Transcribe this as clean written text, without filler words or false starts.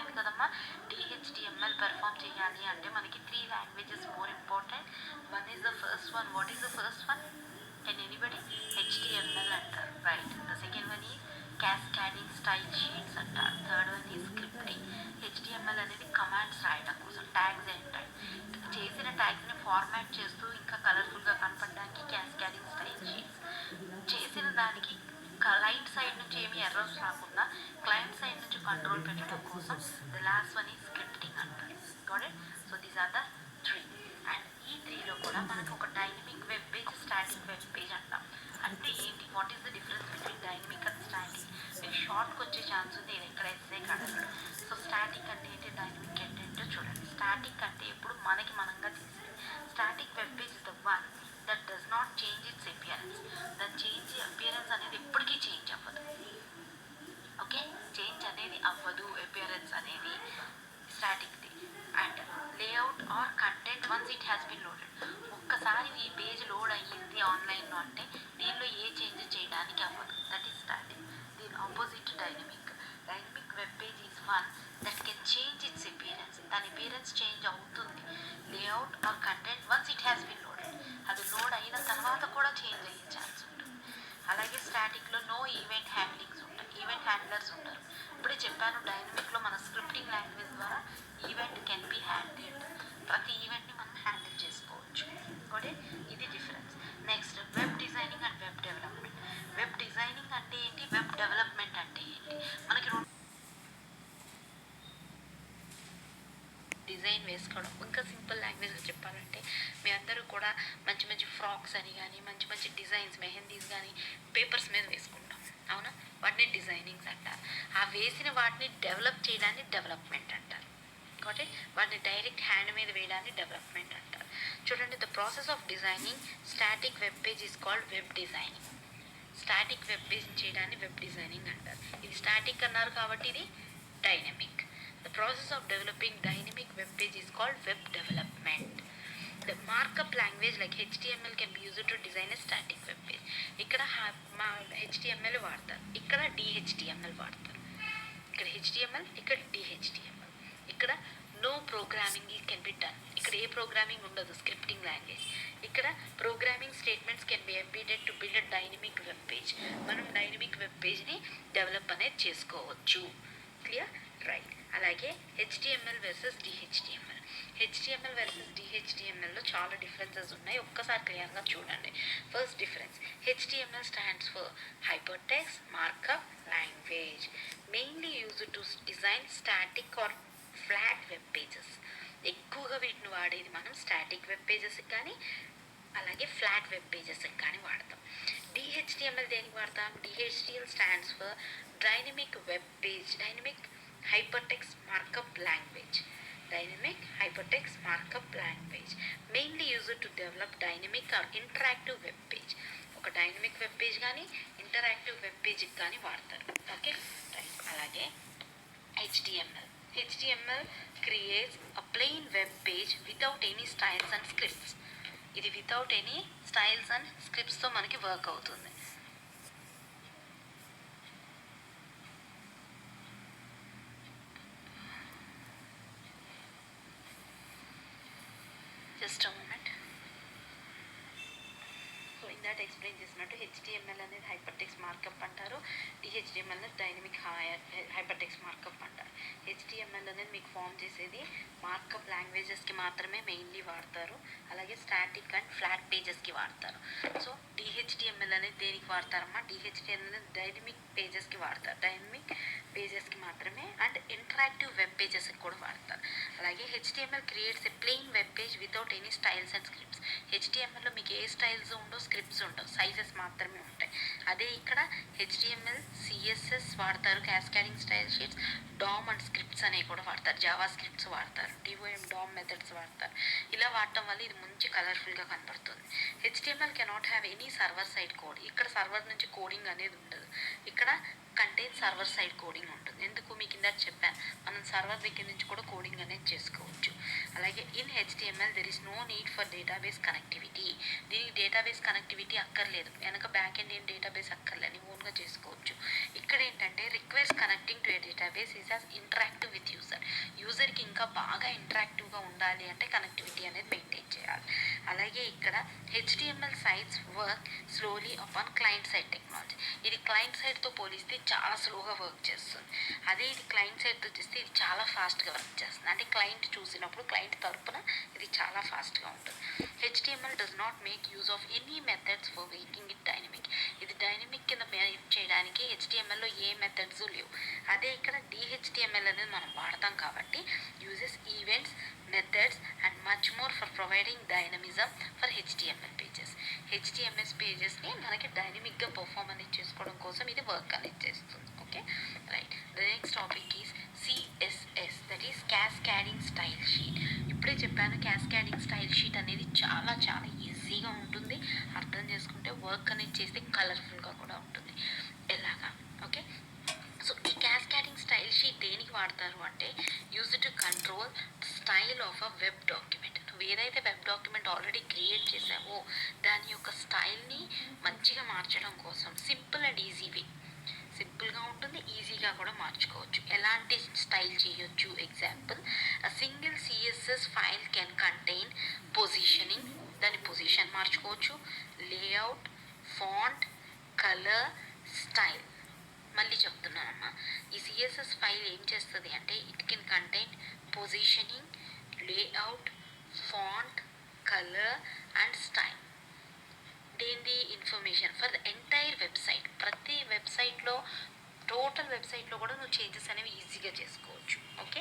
అర్థమైంది కదమ్మా. DHTML perform చేయాలి అంటే మనకి 3 languages more important. One is the first one. What is the first one? Can anybody? HTML అంటారు, right. The second one is cascading style sheets అంటారు. Third one is scripting. HTML అనేది commands రాయడం కోసం, tags ఏంటాయి, చేసిన ట్యాగ్స్ని format చేస్తూ ఇంకా కలర్ఫుల్గా కనపడడానికి cascading style sheets. చేసిన దానికి క్లయింట్ సైడ్ నుంచి ఏమి ఎర్రర్స్ రాకుండా క్లయింట్ సైడ్ నుంచి కంట్రోల్ పెట్టడం కోసం the last one is scripting అంటారు. Got it? So these are the 3. And ఈ 3లో కూడా మనకు ఒక dynamic web page, static web page అంటాం. అంటే ఏంటి? What is the difference between dynamic and static? మీకు షార్ట్కి వచ్చే ఛాన్స్ ఉంది, ఇది ఎక్కడ ఎస్సే కడగడు. సో స్టాటిక్ అంటే ఏంటి, డైనమిక్ అంటే ఏంటో చూడండి. స్టాటిక్ అంటే ఎప్పుడు మనకి మనంగా చేసేది. Static web page is the one that does not change its appearance. దాని చేంజ్ అపియరెన్స్ అనేది ఎప్పటికీ చేంజ్ అవ్వదు. ఓకే, చేంజ్ అనేది అవ్వదు అపియరెన్స్ అనేది స్టాటిక్ది. And layout or content once it has been loaded. ఒక్కసారి ఈ పేజ్ లోడ్ అయ్యింది ఆన్లైన్లో అంటే దీనిలో ఏ చేంజ్ చేయడానికి అవ్వదు. That is static. దీని opposite dynamic. Dynamic web page is one that can change its appearance. దాని అపియరెన్స్ చేంజ్ అవుతుంది layout or content once it has been loaded. అది లోడ్ అయిన తర్వాత కూడా చేంజ్ అయ్యే ఛాన్స్ ఉంటుంది. అలాగే స్టాటిక్లో నో ఈవెంట్ హ్యాండ్లింగ్స్ ఉంటాయి, ఈవెంట్ హ్యాండ్లర్స్ ఉంటారు. ఇప్పుడే చెప్పాను, డైనమిక్లో మన స్క్రిప్టింగ్ లాంగ్వేజ్ ద్వారా ఈవెంట్ కెన్ బి హ్యాండిల్డ్. ప్రతి ఈవెంట్ని మనం హ్యాండిల్ చేసుకోవచ్చు. ఓకే, ఇది difference. Next web designing and web development. Web designing అంటే ఏంటి, వెబ్ డెవలప్మెంట్ అంటే ఏంటి? మనకి డిజైన్ వేసుకోవడం. ఇంకా సింపుల్ లాంగ్వేజ్లో చెప్పాలంటే మీ అందరూ కూడా మంచి మంచి ఫ్రాక్స్ అని కానీ మంచి మంచి డిజైన్స్, మెహందీస్ కానీ పేపర్స్ మీద వేసుకుంటాం, అవునా? వాటిని డిజైనింగ్స్ అంటారు. ఆ వేసిన వాటిని డెవలప్ చేయడాన్ని డెవలప్మెంట్ అంటారు. కాబట్టి వాటిని డైరెక్ట్ హ్యాండ్ మీద వేయడాన్ని డెవలప్మెంట్ అంటారు. చూడండి, the process of designing static web page is called web designing. Static web page చేయడాన్ని వెబ్ డిజైనింగ్ అంటారు. ఇది స్టాటిక్ అన్నారు కాబట్టి ఇది dynamic. The process of developing dynamic web page is called web development. The markup language like HTML can be used to design a static web page. ఇక్కడ HTML వాడతారు, ఇక్కడ DHTML వాడతారు. ఇక్కడ HTML, ఇక్కడ DHTML. ఇక్కడ no programming can be done. ఇక్కడ ఏ programming ఉండదు, స్క్రిప్టింగ్ లాంగ్వేజ్. ఇక్కడ programming statements can be embedded to build a dynamic web page. మనం డైనమిక్ వెబ్ పేజ్ని డెవలప్ అనేది చేసుకోవచ్చు. క్లియర్? రైట్. అలాగే HTML versus DHTML. HTML versus DHTMLలో చాలా డిఫరెన్సెస్ ఉన్నాయి, ఒక్కసారి క్లియర్గా చూడండి. First difference, HTML stands for hypertext markup language, mainly used to design static or flat web pages. ఎక్కువగా వీటిని వాడేది మనం స్టాటిక్ వెబ్ పేజెస్కి కానీ అలాగే ఫ్లాట్ వెబ్ పేజెస్కి కానీ వాడతాం. DHTML దేనికి వాడతాం? DHTML stands for dynamic web page, dynamic hypertext markup language. Dynamic hypertext markup language mainly used to develop dynamic or interactive web page. ఒక డైనమిక్ వెబ్ పేజ్ కానీ interactive web పేజ్కి కానీ వాడతారు. Okay, right. అలాగే HTML creates a plain web page without any styles and scripts. ఇది without any styles and స్క్రిప్ట్స్తో మనకి work అవుతుంది. Just a moment. So ఇందాక ఎక్స్ప్లెయిన్ చేసినట్టు HTML అనేది హైపర్ టెక్స్ట్ మార్కప్ అంటారు, DHTML అనేది డైనమిక్ హైపర్ టెక్స్ట్ మార్కప్ అంటారు. HTML అనేది మీకు ఫామ్ చేసేది మార్కప్ లాంగ్వేజెస్కి మాత్రమే మెయిన్లీ వాడతారు, అలాగే స్టాటిక్ అండ్ ఫ్లాట్ పేజెస్కి వాడతారు. సో DHTML అనేది దేనికి వాడతారమ్మా? DHTML అనేది డైనమిక్ పేజెస్కి వాడతారు, డైనమిక్ పేజెస్కి మాత్రమే, అండ్ ఇంటరాక్టివ్ వెబ్ పేజెస్కి కూడా వాడతారు. అలాగే HTML creates a plain web page without any styles and scripts. HTMLలో మీకు ఏ స్టైల్స్ ఉండవు, స్క్రిప్ట్స్ ఉండవు, సైజెస్ మాత్రమే ఉంటాయి. అదే ఇక్కడ HTML CSS వాడతారు, cascading style sheets, DOM and scripts అనేవి కూడా వాడతారు, జావా స్క్రిప్ట్స్ వాడతారు, DOM DOM మెథడ్స్ వాడతారు. ఇలా వాడటం వల్ల ఇది మంచి కలర్ఫుల్గా కనపడుతుంది. HTML cannot have any server side code. ఇక్కడ సర్వర్ నుంచి కోడింగ్ అనేది ఉండదు, ఇక్కడ కంటైన్ సర్వర్ సైడ్ కోడింగ్ ఉంటుంది. ఎందుకు మీకు ఇందాక చెప్పాను, మనం సర్వర్ దగ్గర నుంచి కూడా కోడింగ్ అనేది చేసుకోవచ్చు. అలాగే in HTML there is no need for database connectivity. దీనికి డేటాబేస్ కనెక్టివిటీ అక్కర్లేదు, వెనక బ్యాక్ ఎండ్ ఏం డేటాబేస్ అక్కర్లేదు, ఓన్గా చేసుకోవచ్చు. ఇక్కడ ఏంటంటే request connecting to a database is as interactive with యూజర్కి ఇంకా బాగా ఇంటరాక్టివ్గా ఉండాలి అంటే కనెక్టివిటీ అనేది మెయింటైన్ చేయాలి. అలాగే ఇక్కడ HTML sites work slowly upon client side technology. ఇది క్లయింట్ సైడ్తో పోలిస్తే చాలా స్లోగా వర్క్ చేస్తుంది. అదే ఇది క్లయింట్ సైడ్తో చేస్తే ఇది చాలా ఫాస్ట్గా వర్క్ చేస్తుంది. అంటే క్లయింట్ చూసినప్పుడు క్లయింట్ తరపున ఇది చాలా ఫాస్ట్గా ఉంటుంది. HTML does not make use of any methods for making it dynamic. ఇది డైనమిక్ కింద మేక్ చేయడానికి హెచ్టిఎంఎల్లో ఏ మెథడ్స్ లేవు. అదే ఇక్కడ డిహెచ్టిఎంఎల్ అనేది మనం వాడతాం కాబట్టి uses events, methods and much more for providing dynamism for HTML pages. HTML పేజెస్ని మనకి డైనమిక్గా పర్ఫామ్ అనేది చేసుకోవడం కోసం ఇది వర్క్ అనేది చేస్తుంది. Okay, right. The next topic is CSS, that is cascading style sheet. ఇప్పుడే చెప్పాను, క్యాస్కాడింగ్ స్టైల్ షీట్ అనేది చాలా చాలా ఈజీగా ఉంటుంది. అర్థం చేసుకుంటే వర్క్ అనేది చేస్తే కలర్ఫుల్గా కూడా ఉంటుంది. ఎలాగా? ఓకే, సో ఈ క్యాస్కాడింగ్ స్టైల్ షీట్ దేనికి వాడతారు అంటే use to control style of a web document. నువ్వు ఏదైతే వెబ్ డాక్యుమెంట్ ఆల్రెడీ క్రియేట్ చేసావో దాని యొక్క స్టైల్ని మంచిగా మార్చడం కోసం సింపుల్ అండ్ ఈజీ వే. సింపుల్గా ఉంటుంది, ఈజీగా కూడా మార్చుకోవచ్చు. ఎలాంటి స్టైల్ చేయొచ్చు? Example, single CSS file can contain positioning, దాని పొజిషన్ మార్చుకోవచ్చు, లేఅవుట్, ఫాంట్, కలర్, స్టైల్. మళ్ళీ చెప్తున్నానమ్మా, ఈ సిఎస్ఎస్ ఫైల్ ఏం చేస్తుంది అంటే it can contain positioning, layout, font, colour and style. దేంది information for the entire website. ప్రతి వెబ్సైట్లో, టోటల్ వెబ్సైట్లో కూడా నువ్వు చేంజెస్ అనేవి ఈజీగా చేసుకోవచ్చు. ఓకే,